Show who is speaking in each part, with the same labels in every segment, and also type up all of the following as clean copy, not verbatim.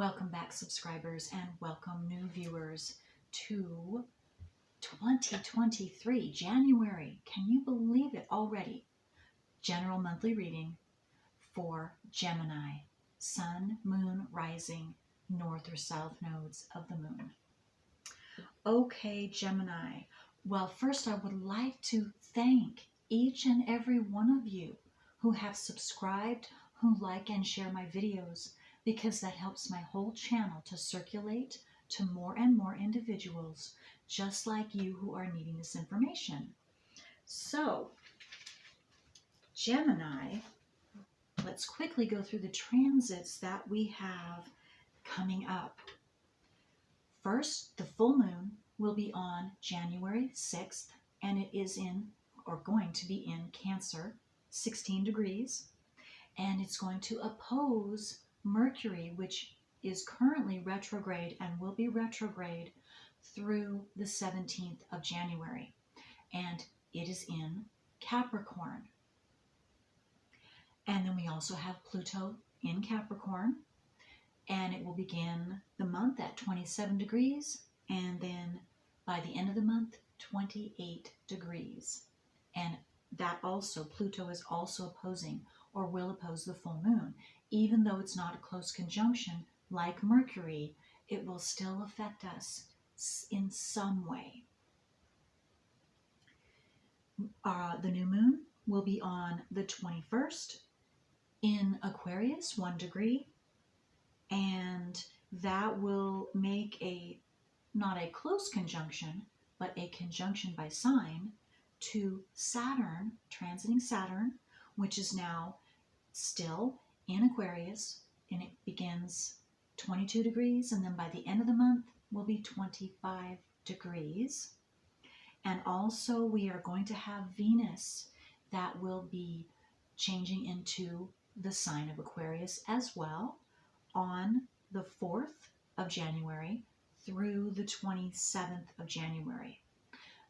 Speaker 1: Welcome back, subscribers, and welcome new viewers to 2023, January. Can you believe it already? General monthly reading for Gemini, Sun, Moon, Rising, North or South nodes of the Moon. Okay, Gemini. Well, first I would like to thank each and every one of you who have subscribed, who like and share my videos, because that helps my whole channel to circulate to more and more individuals just like you who are needing this information. So, Gemini, let's quickly go through the transits that we have coming up. First, the full moon will be on January 6th, and it is in, or going to be in, Cancer, 16 degrees, and it's going to oppose Mercury, which is currently retrograde and will be retrograde through the 17th of January, and it is in Capricorn. And then we also have Pluto in Capricorn, and it will begin the month at 27 degrees, and then by the end of the month, 28 degrees. And that also, Pluto is also opposing or will oppose the full moon. Even though it's not a close conjunction like Mercury, it will still affect us in some way. The new moon will be on the 21st in Aquarius, 1 degree, and that will make not a close conjunction, but a conjunction by sign to Saturn, transiting Saturn, which is now still in Aquarius, and it begins 22 degrees, and then by the end of the month will be 25 degrees. And also we are going to have Venus that will be changing into the sign of Aquarius as well on the 4th of January through the 27th of January,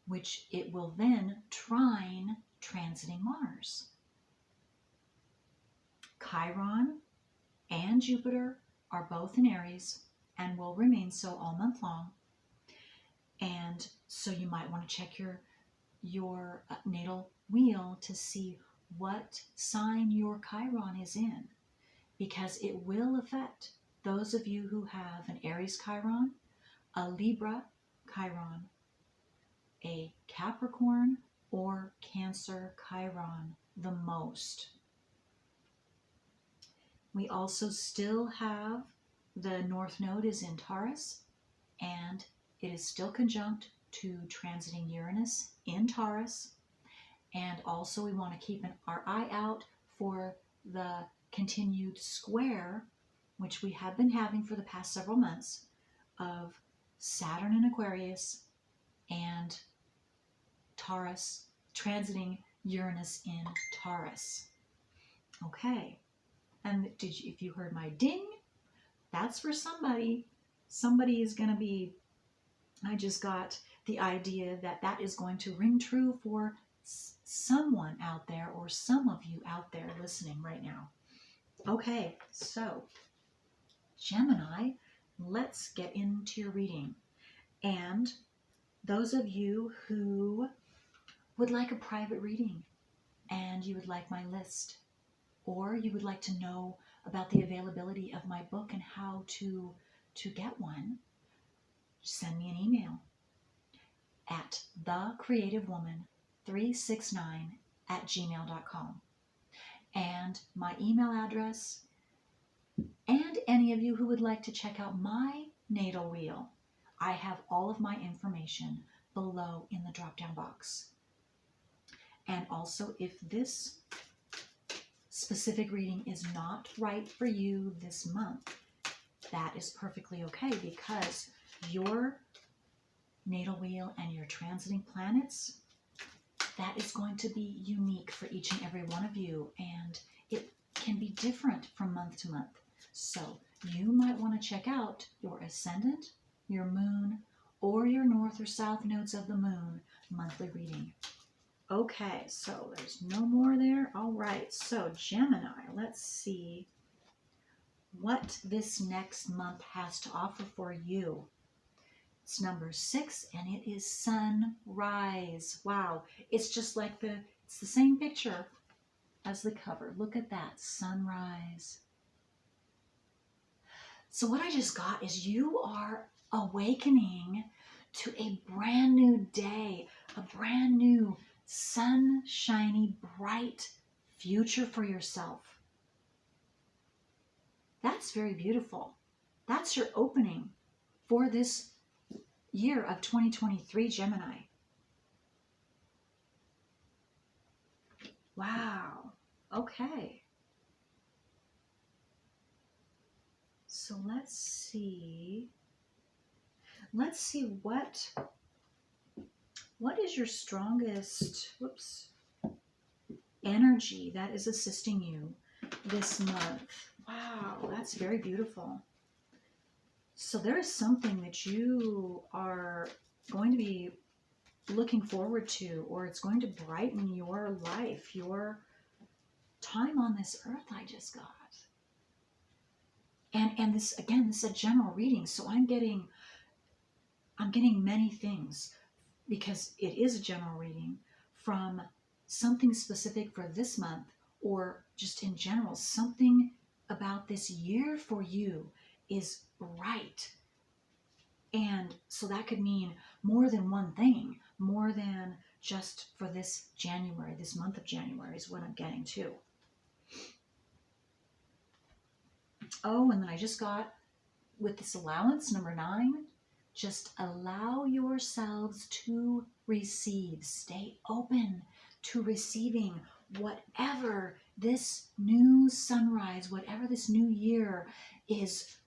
Speaker 1: which it will then trine transiting Mars. Chiron and Jupiter are both in Aries and will remain so all month long. And so you might want to check your natal wheel to see what sign your Chiron is in, because it will affect those of you who have an Aries Chiron, a Libra Chiron, a Capricorn or Cancer Chiron the most. We also still have the North Node is in Taurus, and it is still conjunct to transiting Uranus in Taurus. And also we want to keep our eye out for the continued square, which we have been having for the past several months, of Saturn in Aquarius and Taurus transiting Uranus in Taurus. Okay. And if you heard my ding, that's for somebody. Somebody is going to be, I just got the idea that is going to ring true for someone out there, or some of you out there listening right now. Okay, so Gemini, let's get into your reading. And those of you who would like a private reading and you would like my list, or you would like to know about the availability of my book and how to get one, send me an email at thecreativewoman369@gmail.com. And my email address, and any of you who would like to check out my natal wheel, I have all of my information below in the drop-down box. And also, if this specific reading is not right for you this month, that is perfectly okay, because your natal wheel and your transiting planets, that is going to be unique for each and every one of you, and it can be different from month to month. So you might want to check out your ascendant, your moon, or your north or south nodes of the moon monthly reading. Okay, so there's no more there. All right, so Gemini, let's see what this next month has to offer for you. It's number 6, and it is sunrise. Wow. It's just like it's the same picture as the cover. Look at that, sunrise. So what I just got is you are awakening to a brand new day, a brand new sunshiny, bright future for yourself. That's very beautiful. That's your opening for this year of 2023, Gemini. Wow. Okay. So let's see what is your strongest, energy that is assisting you this month. Wow, that's very beautiful. So there is something that you are going to be looking forward to, or it's going to brighten your life, your time on this earth I just got. And this, again, this is a general reading, so I'm getting many things, because it is a general reading, from something specific for this month, or just in general, something about this year for you is bright. And so that could mean more than one thing, more than just for this January, this month of January is what I'm getting to. Oh, and then I just got, with this allowance, number 9, just allow yourselves to receive. Stay open to receiving whatever this new sunrise, whatever this new year is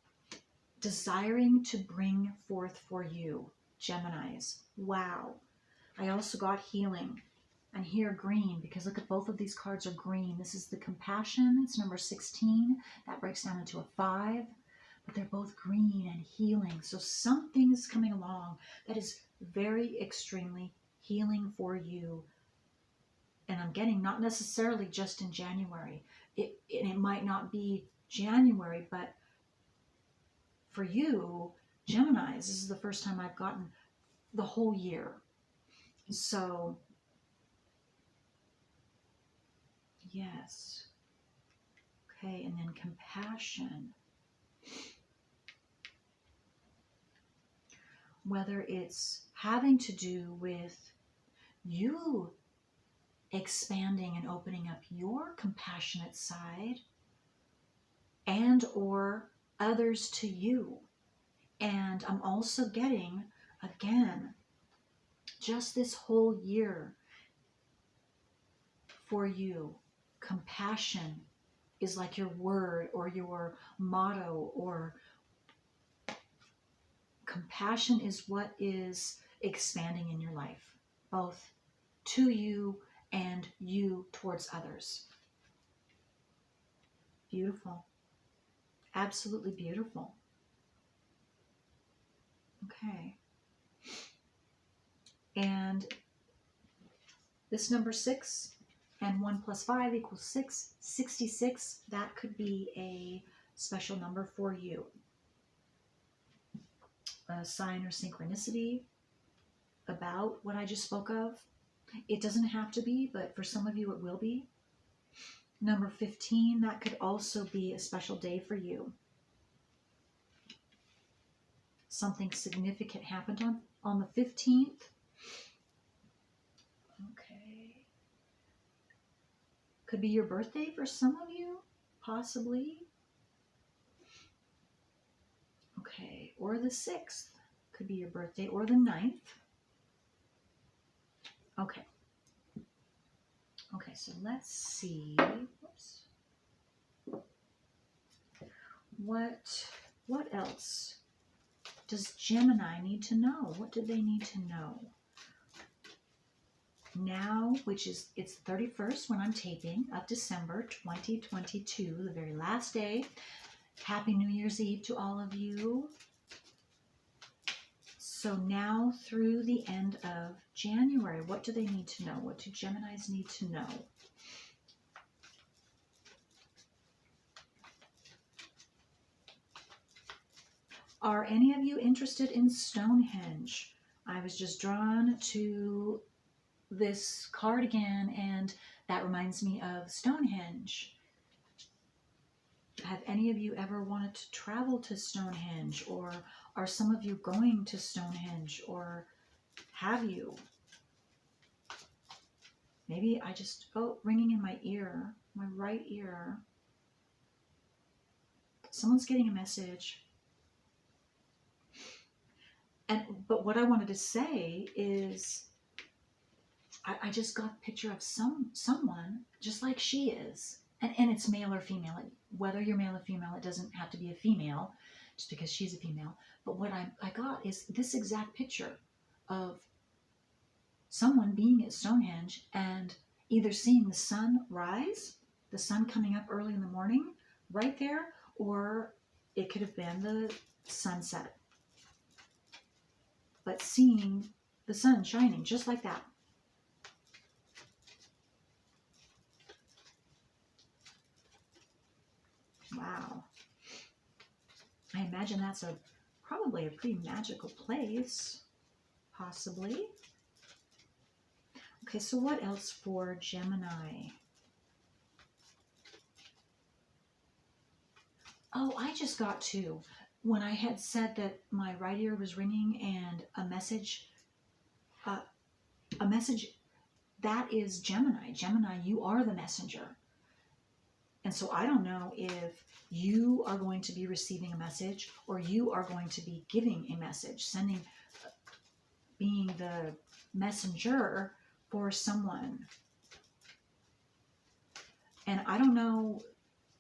Speaker 1: desiring to bring forth for you, Geminis. Wow. I also got healing. And here green, because look at, both of these cards are green. This is the compassion. It's number 16. That breaks down into a 5. But they're both green and healing. So something's coming along that is very extremely healing for you. And I'm getting not necessarily just in January. It might not be January, but for you, Geminis, this is the first time I've gotten the whole year. So, yes. Okay, and then compassion. Whether it's having to do with you expanding and opening up your compassionate side, and or others to you. And I'm also getting, again, just this whole year for you, compassion is like your word or your motto, or compassion is what is expanding in your life, both to you and you towards others. Beautiful. Absolutely beautiful. Okay. And this number 6 and 1 plus 5 equals 6, 66. That could be a special number for you. A sign or synchronicity about what I just spoke of. It doesn't have to be, but for some of you it will be. Number 15, that could also be a special day for you. Something significant happened on the 15th. Okay. Could be your birthday for some of you, possibly. Okay, or the 6th. Could be your birthday, or the 9th. Okay. Okay, so let's see. Whoops. What else does Gemini need to know? What do they need to know? Now, it's 31st when I'm taping of December 2022, the very last day. Happy New Year's Eve to all of you. So now through the end of January, what do they need to know? What do Geminis need to know? Are any of you interested in Stonehenge? I was just drawn to this card again, and that reminds me of Stonehenge. Have any of you ever wanted to travel to Stonehenge, or are some of you going to Stonehenge, or have you? Maybe I just, oh, ringing in my ear, my right ear. Someone's getting a message. But what I wanted to say is, I just got a picture of someone just like she is. And it's male or female. Whether you're male or female, it doesn't have to be a female just because she's a female. But what I got is this exact picture of someone being at Stonehenge and either seeing the sun rise, the sun coming up early in the morning right there, or it could have been the sunset. But seeing the sun shining just like that. Wow. I imagine that's probably a pretty magical place, possibly. Okay, so what else for Gemini? Oh, I just got to, when I had said that my right ear was ringing and a message, that is Gemini. Gemini, you are the messenger. And so I don't know if you are going to be receiving a message or you are going to be giving a message, being the messenger for someone. And I don't know,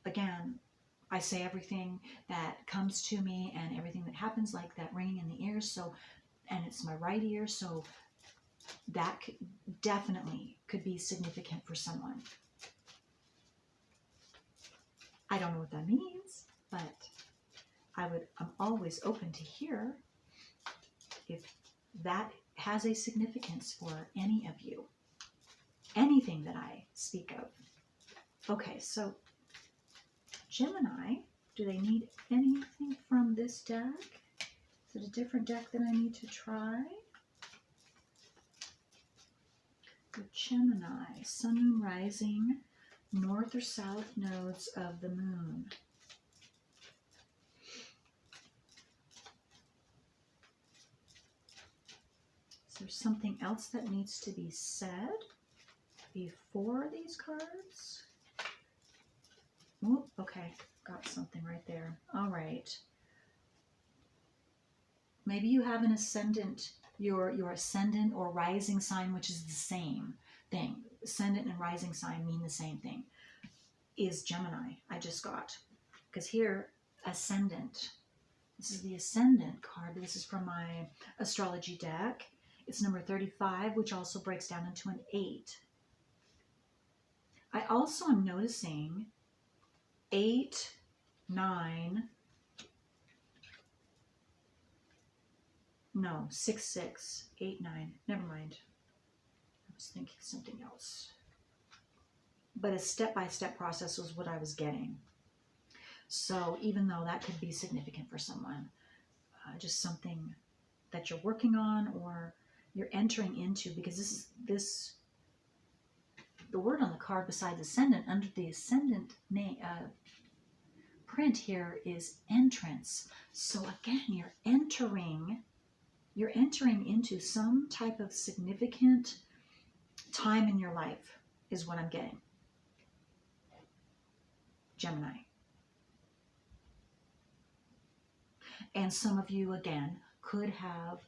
Speaker 1: again, I say everything that comes to me and everything that happens, like that ringing in the ears. So, and it's my right ear. So that definitely could be significant for someone. I don't know what that means, but I'm always open to hear if that has a significance for any of you. Anything that I speak of. Okay, so Gemini, do they need anything from this deck? Is it a different deck that I need to try? For Gemini, Sun, Moon, Rising, North or South nodes of the Moon. Is there something else that needs to be said before these cards? Oh, okay, got something right there. All right. Maybe you have an ascendant, your ascendant or rising sign, which is the same thing. Ascendant and rising sign mean the same thing. Is Gemini, I just got. Because here, ascendant. This is the ascendant card. This is from my astrology deck. It's number 35, which also breaks down into an 8. I also am noticing 8, 9, no, 6, 6, 8, 9. Never mind. I was thinking something else. But a step-by-step process was what I was getting. So even though that could be significant for someone, just something that you're working on or you're entering into, because the word on the card besides ascendant, under the ascendant name, print here is entrance. So again, you're entering into some type of significant time in your life is what I'm getting. Gemini. And some of you, again, could have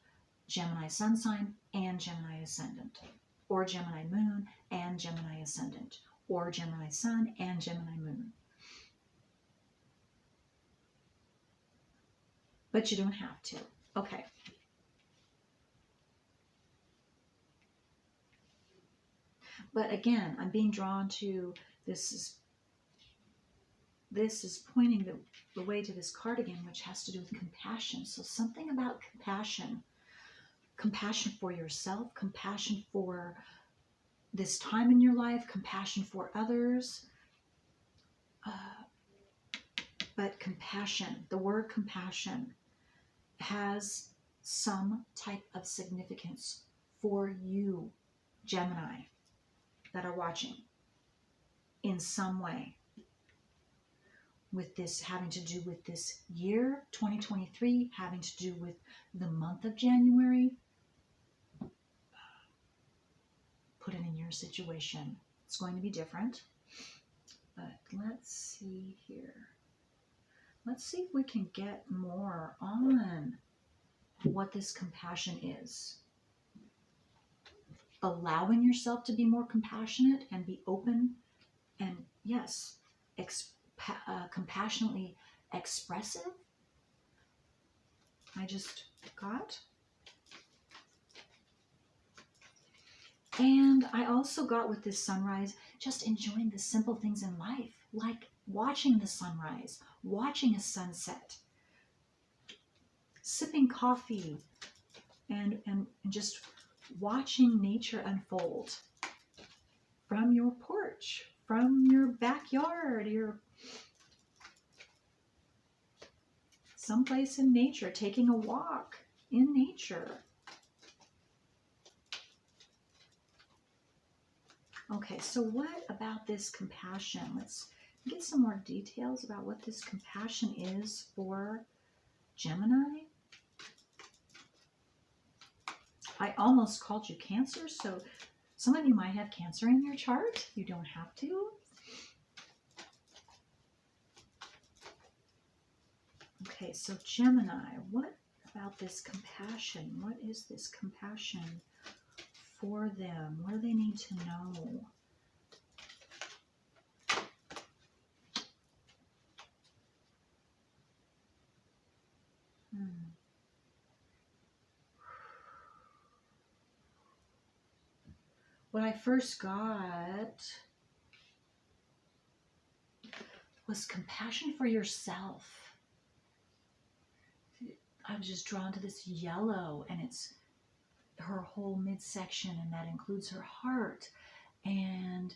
Speaker 1: Gemini sun sign and Gemini ascendant, or Gemini moon and Gemini ascendant, or Gemini sun and Gemini moon. But you don't have to. Okay. But again, I'm being drawn to this is pointing the way to this card again, which has to do with compassion. So something about compassion. Compassion for yourself, compassion for this time in your life, compassion for others. But compassion, the word compassion. has some type of significance for you, Gemini, that are watching in some way. With this having to do with this year, 2023, having to do with the month of January. Put it in your situation. It's going to be different. But let's see here. Let's see if we can get more on what this compassion is. Allowing yourself to be more compassionate and be open and, yes, compassionately expressive. I just got. And I also got with this sunrise, just enjoying the simple things in life, like watching the sunrise, watching a sunset, sipping coffee, and just watching nature unfold from your porch, from your backyard, your someplace in nature, taking a walk in nature. Okay, so what about this compassion? Let's get some more details about what this compassion is for Gemini. I almost called you Cancer, so some of you might have Cancer in your chart. You don't have to. Okay, so Gemini, what about this compassion? What is this compassion for them? What do they need to know? What I first got was compassion for yourself. I was just drawn to this yellow, and it's her whole midsection, and that includes her heart. And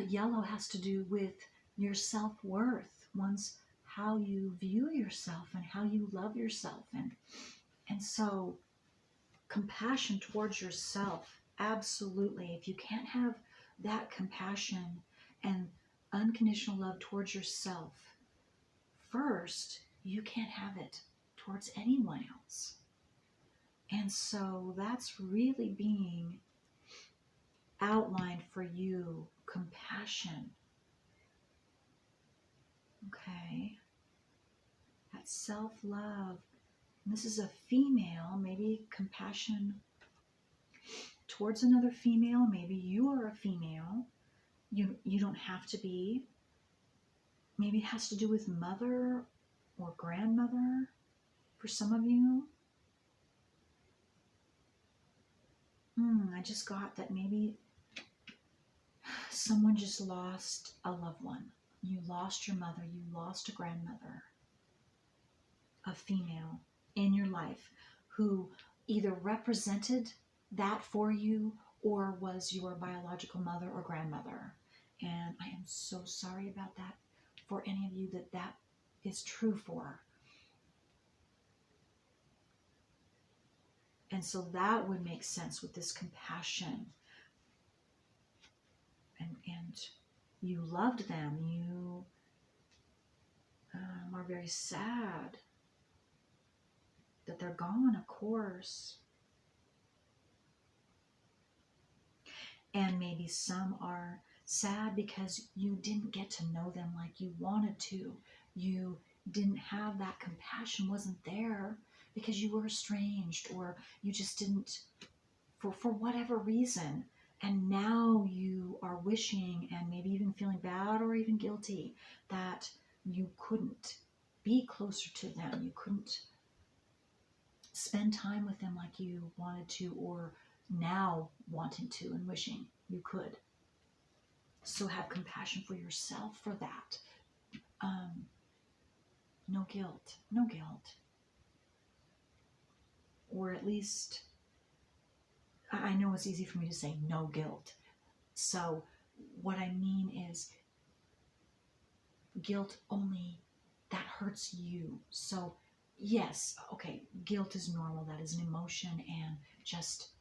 Speaker 1: yellow has to do with your self-worth, how you view yourself and how you love yourself. And so compassion towards yourself, absolutely. If you can't have that compassion and unconditional love towards yourself first, you can't have it towards anyone else. And so that's really being outlined for you, compassion. Okay. That self-love. And this is a female, maybe compassion towards another female. Maybe you are a female. You don't have to be. Maybe it has to do with mother or grandmother for some of you. I just got that maybe someone just lost a loved one. You lost your mother, you lost a grandmother, a female in your life who either represented that for you or was your biological mother or grandmother. And I am so sorry about that for any of you that is true for. And so that would make sense with this compassion. And you loved them. You are very sad that they're gone, of course. And maybe some are sad because you didn't get to know them like you wanted to. You didn't have that compassion, wasn't there because you were estranged, or you just didn't, for whatever reason. And now you are wishing and maybe even feeling bad or even guilty that you couldn't be closer to them. You couldn't spend time with them like you wanted to, or now wanting to and wishing you could. So have compassion for yourself for that. No guilt. No guilt. Or at least, I know it's easy for me to say no guilt. So what I mean is guilt only, that hurts you. So yes, okay, guilt is normal. That is an emotion, and just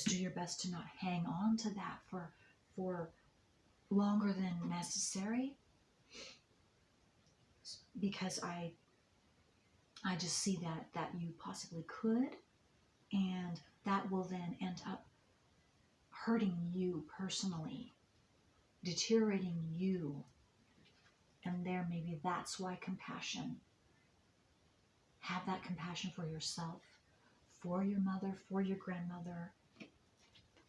Speaker 1: do your best to not hang on to that for longer than necessary, because I just see that you possibly could, and that will then end up hurting you personally, deteriorating you. And there, maybe that's why compassion. Have that compassion for yourself, for your mother, for your grandmother,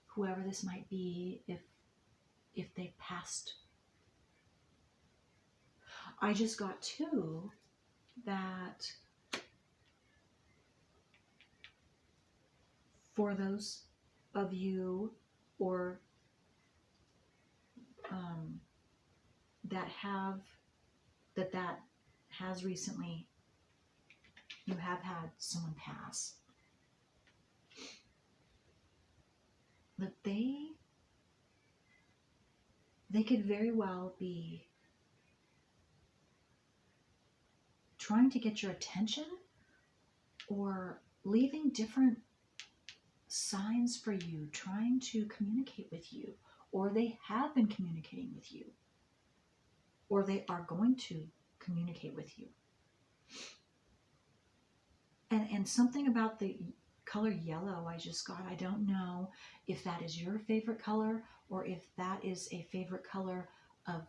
Speaker 1: whoever this might be, if they passed. I just got too that for those of you or that have that has recently, you have had someone pass, that they could very well be trying to get your attention or leaving different signs for you, trying to communicate with you, or they have been communicating with you, or they are going to communicate with you. And something about the color yellow I just got, I don't know if that is your favorite color or if that is a favorite color of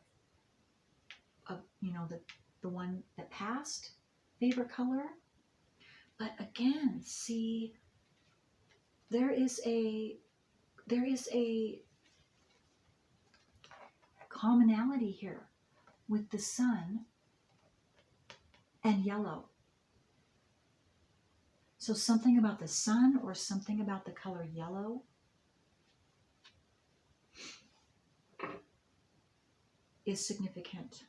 Speaker 1: the one that passed, favorite color. But again, see, there is a commonality here with the sun and yellow. So something about the sun or something about the color yellow is significant.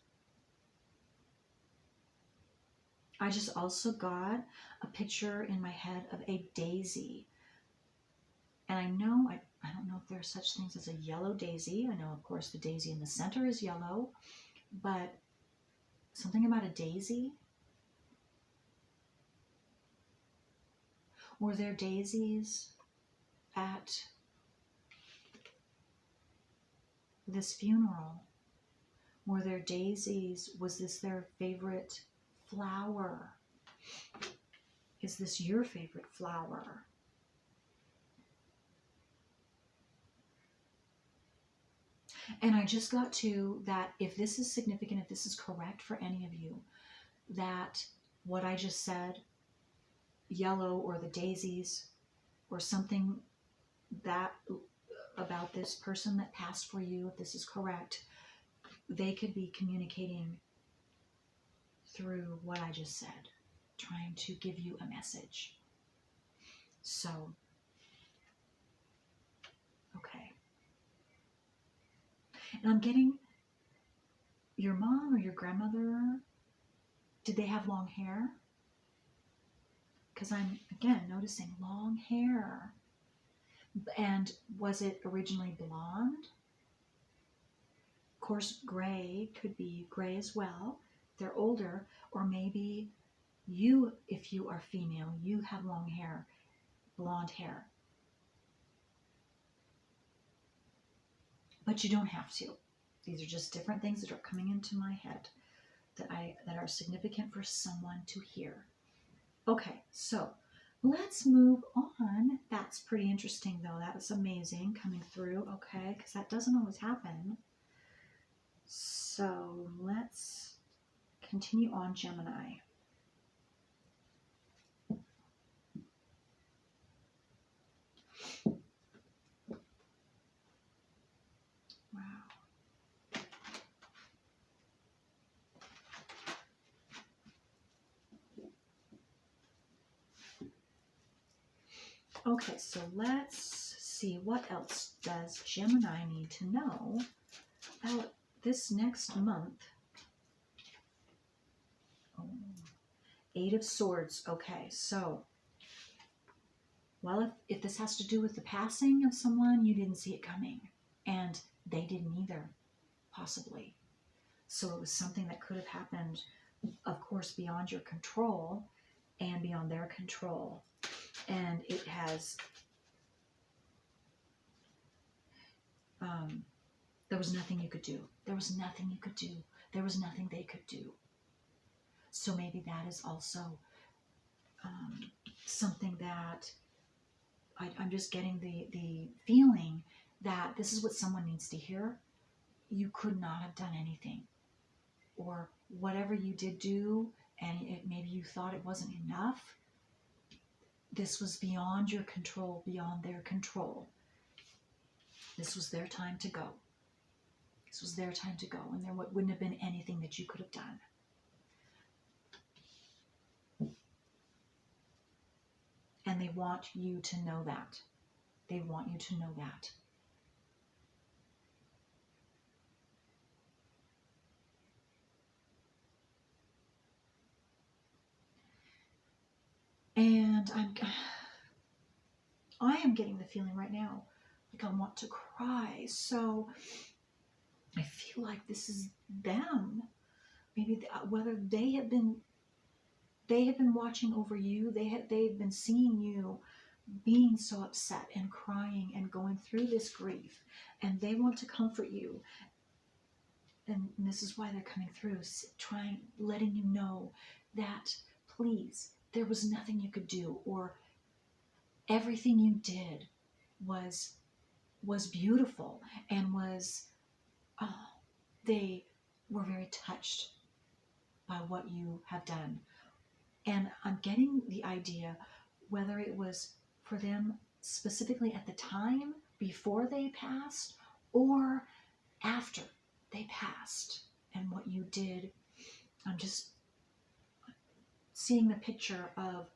Speaker 1: I just also got a picture in my head of a daisy. And I know, I don't know if there are such things as a yellow daisy. I know, of course, the daisy in the center is yellow, but something about a daisy. Were there daisies at this funeral? Were there daisies? Was this their favorite flower? Is this your favorite flower? And I just got to that, if this is significant, if this is correct for any of you, that what I just said, yellow or the daisies or something that about this person that passed for you, if this is correct, they could be communicating through what I just said, trying to give you a message. So, okay. And I'm getting your mom or your grandmother, did they have long hair? Because I'm, again, noticing long hair. And was it originally blonde? Of course, gray could be gray as well. They're older. Or maybe you, if you are female, you have long hair, blonde hair. But you don't have to. These are just different things that are coming into my head that are significant for someone to hear. Okay, so let's move on. That's pretty interesting, though. That was amazing coming through, okay, because that doesn't always happen. So let's continue on, Gemini. Wow. Okay, so let's see, what else does Gemini need to know about this next month? Oh, Eight of Swords. Okay, so, well, if this has to do with the passing of someone, you didn't see it coming, and they didn't either, possibly. So it was something that could have happened, of course, beyond your control, and beyond their control. And it has, there was nothing you could do. There was nothing you could do. There was nothing they could do. So maybe that is also something that I'm just getting the feeling that this is what someone needs to hear. You could not have done anything. Or whatever you did do, and maybe you thought it wasn't enough. This was beyond your control, beyond their control. This was their time to go. This was their time to go, and there wouldn't have been anything that you could have done. And they want you to know that. They want you to know that. And I am getting the feeling right now, like I want to cry. So I feel like this is them. Maybe whether they have been watching over you. They've been seeing you being so upset and crying and going through this grief, and they want to comfort you. And this is why they're coming through, letting you know that, please, there was nothing you could do, or everything you did was beautiful, and they were very touched by what you have done. And I'm getting the idea, whether it was for them specifically at the time before they passed or after they passed, and what you did. I'm just seeing the picture of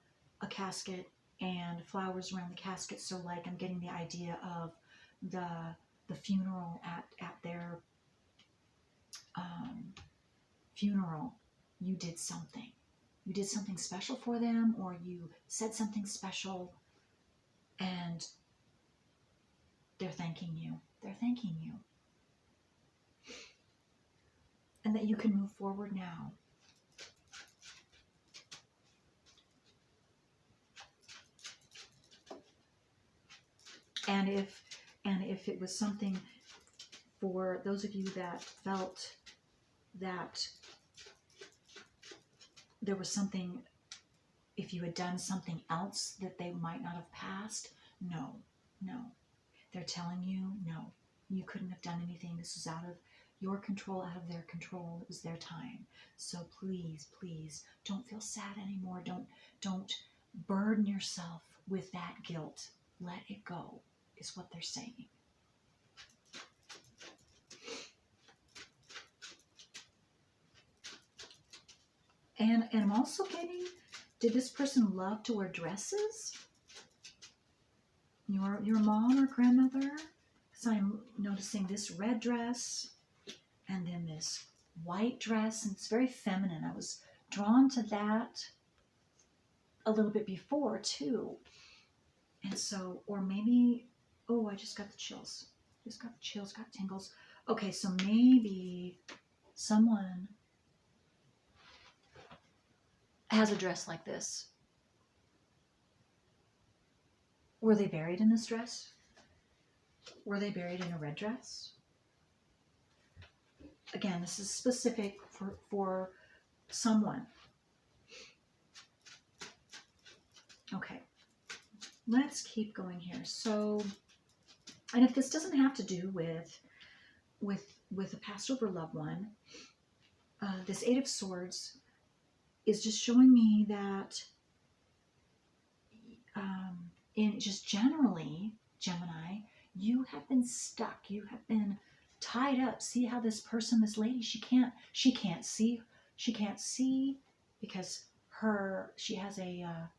Speaker 1: a casket and flowers around the casket. So like I'm getting the idea of the funeral at their funeral. You did something. You did something special for them, or you said something special, and they're thanking you. They're thanking you. And that you can move forward now. And if it was something, for those of you that felt that there was something, if you had done something else that they might not have passed, no. They're telling you, no, you couldn't have done anything. This was out of your control, out of their control. It was their time. So please, please, don't feel sad anymore. Don't burden yourself with that guilt. Let it go, is what they're saying. And I'm also getting, did this person love to wear dresses? Your mom or grandmother? Because I'm noticing this red dress and then this white dress, and it's very feminine. I was drawn to that a little bit before too. And so, or maybe, oh, I just got the chills. Got tingles. Okay, so maybe someone has a dress like this. Were they buried in this dress? Were they buried in a red dress? Again, this is specific for someone. Okay, let's keep going here. So, and if this doesn't have to do with a passed over loved one, this Eight of Swords is just showing me that in just generally, Gemini, you have been stuck. You have been tied up. See how this person, this lady, she can't see because she has a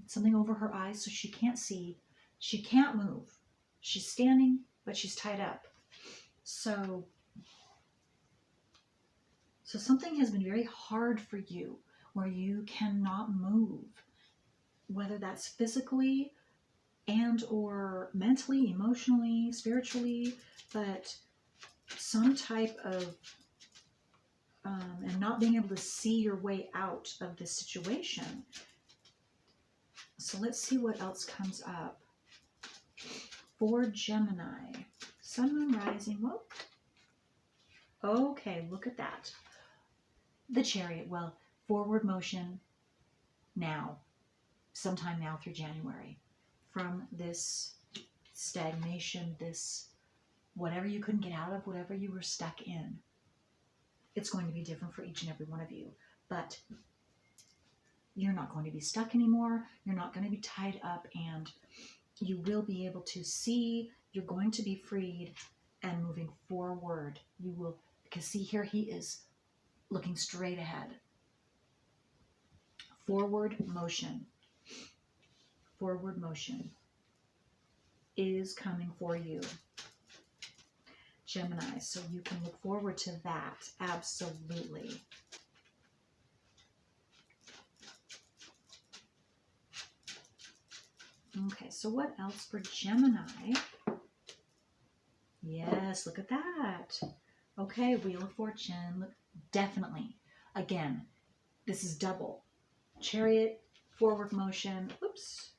Speaker 1: something over her eyes, so she can't see. She can't move. She's standing, but she's tied up. So something has been very hard for you, where you cannot move, whether that's physically and or mentally, emotionally, spiritually, but some type of and not being able to see your way out of this situation. So let's see what else comes up for Gemini. Sun, Moon, Rising. Whoa. Okay, look at that. The Chariot. Well, forward motion now, sometime now through January, from this stagnation, this whatever you couldn't get out of, whatever you were stuck in. It's going to be different for each and every one of you, but you're not going to be stuck anymore. You're not going to be tied up, and you will be able to see. You're going to be freed and moving forward. You will, because see here, he is looking straight ahead. Forward motion is coming for you, Gemini. So you can look forward to that. Absolutely. Okay, so what else for Gemini? Yes, look at that. Okay, Wheel of Fortune. Look, definitely. Again, this is double. Chariot, forward motion, oops,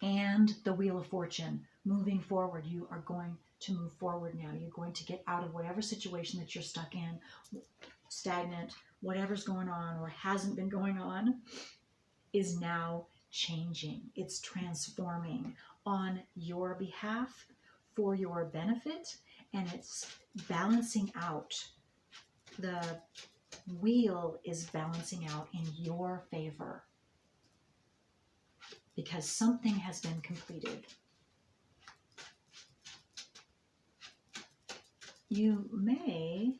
Speaker 1: and the Wheel of Fortune. Moving forward, you are going to move forward now. You're going to get out of whatever situation that you're stuck in, stagnant, whatever's going on or hasn't been going on is now changing. It's transforming on your behalf for your benefit, and it's balancing out. The wheel is balancing out in your favor because something has been completed. You may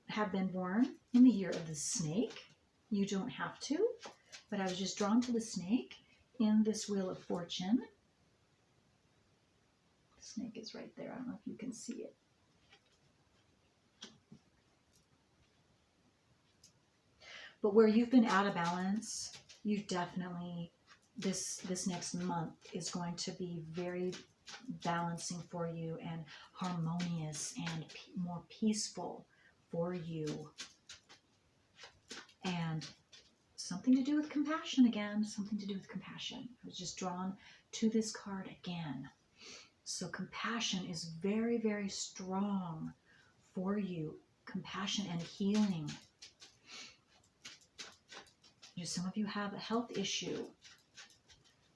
Speaker 1: have been born in the year of the snake. You don't have to, but I was just drawn to the snake in this Wheel of Fortune. The snake is right there. I don't know if you can see it. But where you've been out of balance, you've definitely, this next month is going to be very balancing for you and harmonious and more peaceful for you. And something to do with compassion again, something to do with compassion. I was just drawn to this card again. So compassion is very, very strong for you. Compassion and healing. Some of you have a health issue.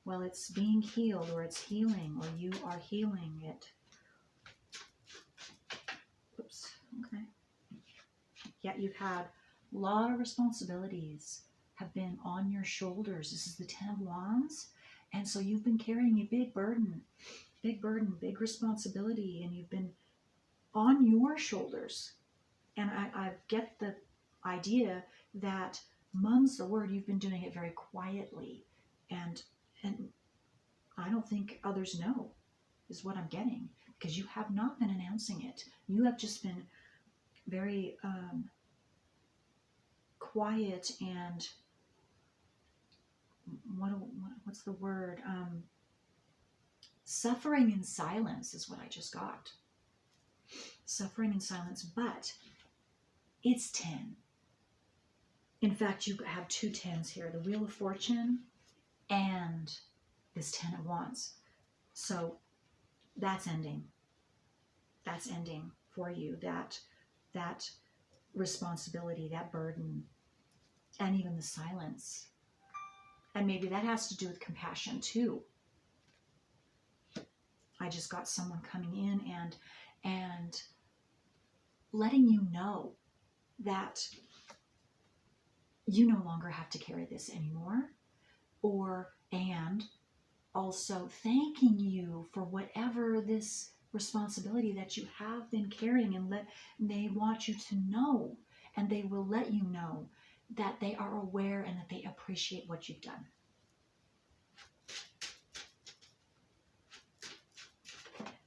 Speaker 1: Well, it's being healed, or it's healing, or you are healing it. Oops, okay. Yeah, you've had a lot of responsibilities have been on your shoulders. This is the Ten of Wands. And so you've been carrying a big burden, big responsibility, and you've been on your shoulders. And I get the idea that mum's the word. You've been doing it very quietly, and I don't think others know, is what I'm getting, because you have not been announcing it. You have just been very quiet and what's the word? Suffering in silence is what I just got. Suffering in silence, but it's 10. In fact, you have two 10s here, the Wheel of Fortune and this 10 of Wands. So that's ending. That's ending for you. That responsibility, that burden, and even the silence. And maybe that has to do with compassion too. I just got someone coming in and letting you know that you no longer have to carry this anymore, and also thanking you for whatever this responsibility that you have been carrying, and they want you to know, and they will let you know that they are aware and that they appreciate what you've done.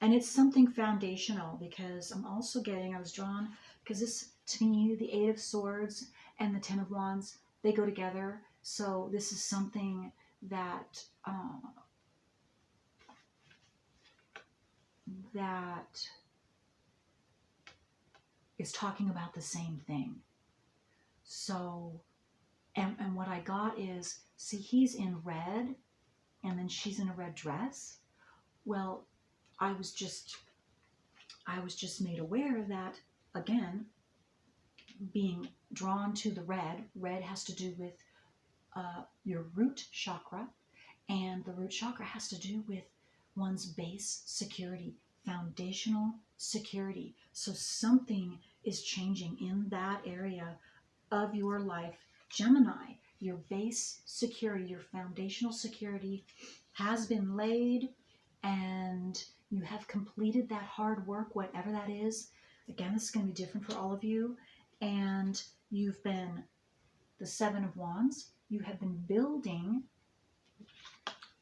Speaker 1: And it's something foundational, because I'm also getting, I was drawn, because this, to me, the Eight of Swords and the Ten of Wands, they go together. So this is something that is talking about the same thing. So, and what I got is, see, he's in red and then she's in a red dress. Well, I was just made aware that, again, being drawn to the red has to do with your root chakra, and the root chakra has to do with one's base security, foundational security. So something is changing in that area of your life, Gemini. Your base security, your foundational security has been laid, and you have completed that hard work, whatever that is. Again, this is going to be different for all of you. And you've been the Seven of Wands. You have been building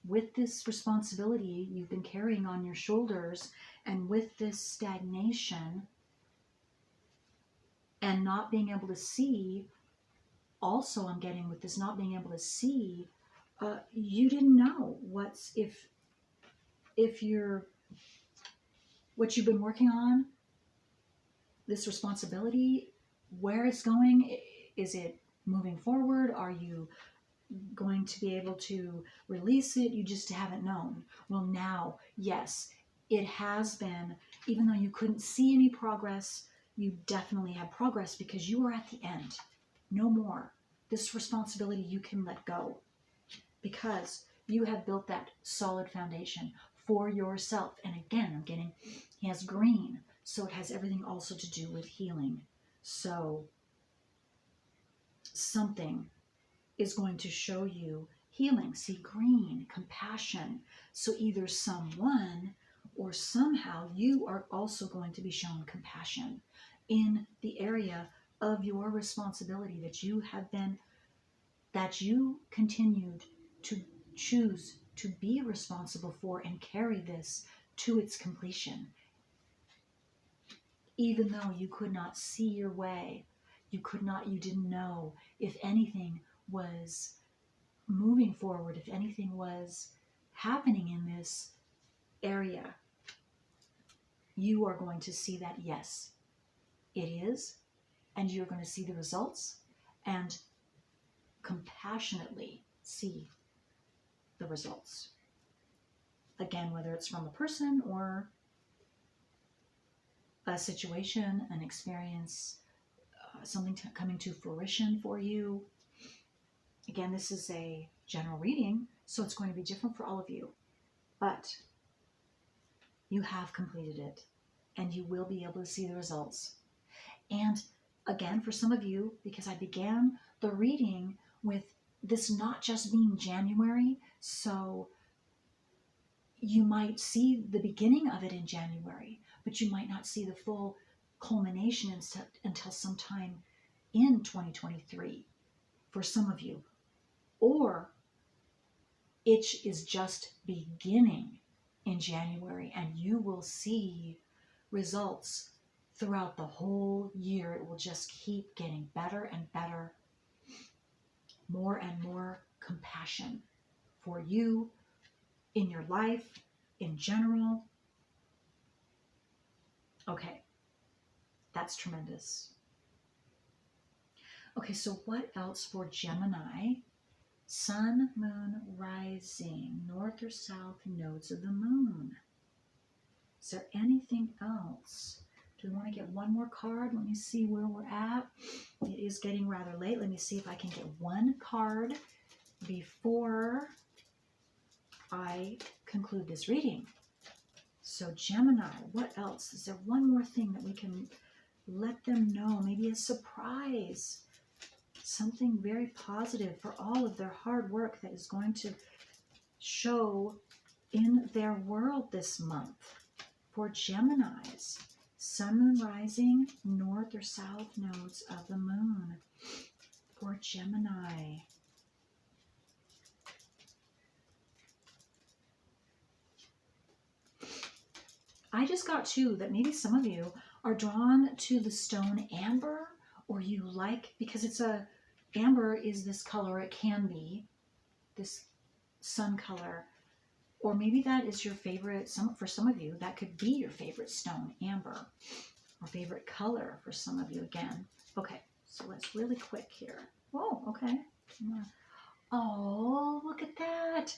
Speaker 1: with this responsibility you've been carrying on your shoulders, and with this stagnation and not being able to see. Also, I'm getting with this not being able to see, you didn't know if you're, what you've been working on, this responsibility, where it's going. Is it moving forward? Are you going to be able to release it? You just haven't known. Well, now, yes, it has been, even though you couldn't see any progress, you definitely had progress, because you are at the end. No more. This responsibility you can let go, because you have built that solid foundation for yourself. And again, I'm getting, he has green, so it has everything also to do with healing. So something is going to show you healing. See, green, compassion. So either someone or somehow you are also going to be shown compassion in the area of your responsibility that you have been, that you continued to choose to be responsible for and carry this to its completion. Even though you could not see your way, you didn't know if anything was moving forward, if anything was happening in this area, you are going to see that, yes, it is, and you're going to see the results and compassionately see the results. Again, whether it's from a person or a situation, an experience, something coming to fruition for you. Again, this is a general reading, so it's going to be different for all of you. But you have completed it, and you will be able to see the results. And again, for some of you, because I began the reading with this not just being January, so you might see the beginning of it in January, but you might not see the full culmination until sometime in 2023 for some of you. Or it is just beginning in January, and you will see results throughout the whole year. It will just keep getting better and better, more and more compassion for you in your life, in general. Okay, that's tremendous. Okay, so what else for Gemini? Sun, moon, rising, north or south nodes of the moon. Is there anything else? Do we want to get one more card? Let me see where we're at. It is getting rather late. Let me see if I can get one card before I conclude this reading. So Gemini, what else? Is there one more thing that we can let them know? Maybe a surprise. Something very positive for all of their hard work that is going to show in their world this month. For Geminis, sun, moon, rising, north or south nodes of the moon. For Gemini. I just got too that maybe some of you are drawn to the stone amber, or you like, because it's amber is this color, it can be this sun color, or maybe that is your favorite, for some of you, that could be your favorite stone, amber. or favorite color for some of you again. Okay, so let's really quick here. Oh, okay. Oh, look at that.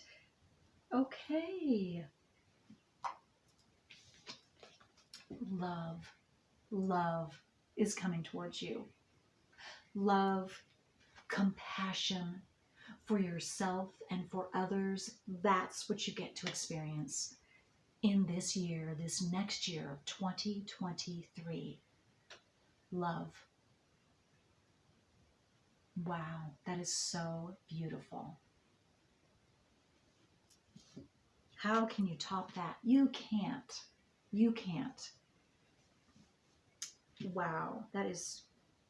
Speaker 1: Okay. Love, love is coming towards you. Love, compassion for yourself and for others. That's what you get to experience in this year, this next year of 2023. Love. Wow, that is so beautiful. How can you top that? You can't. You can't. Wow, that is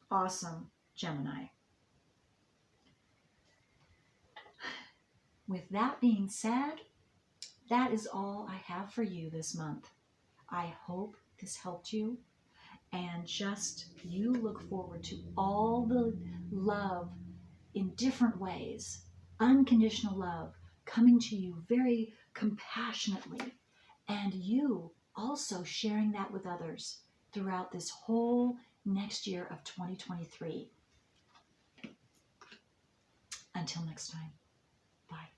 Speaker 1: awesome, Gemini. With that being said, that is all I have for you this month. I hope this helped you, and just you look forward to all the love in different ways, unconditional love coming to you very compassionately, and you also sharing that with others throughout this whole next year of 2023. Until next time, bye.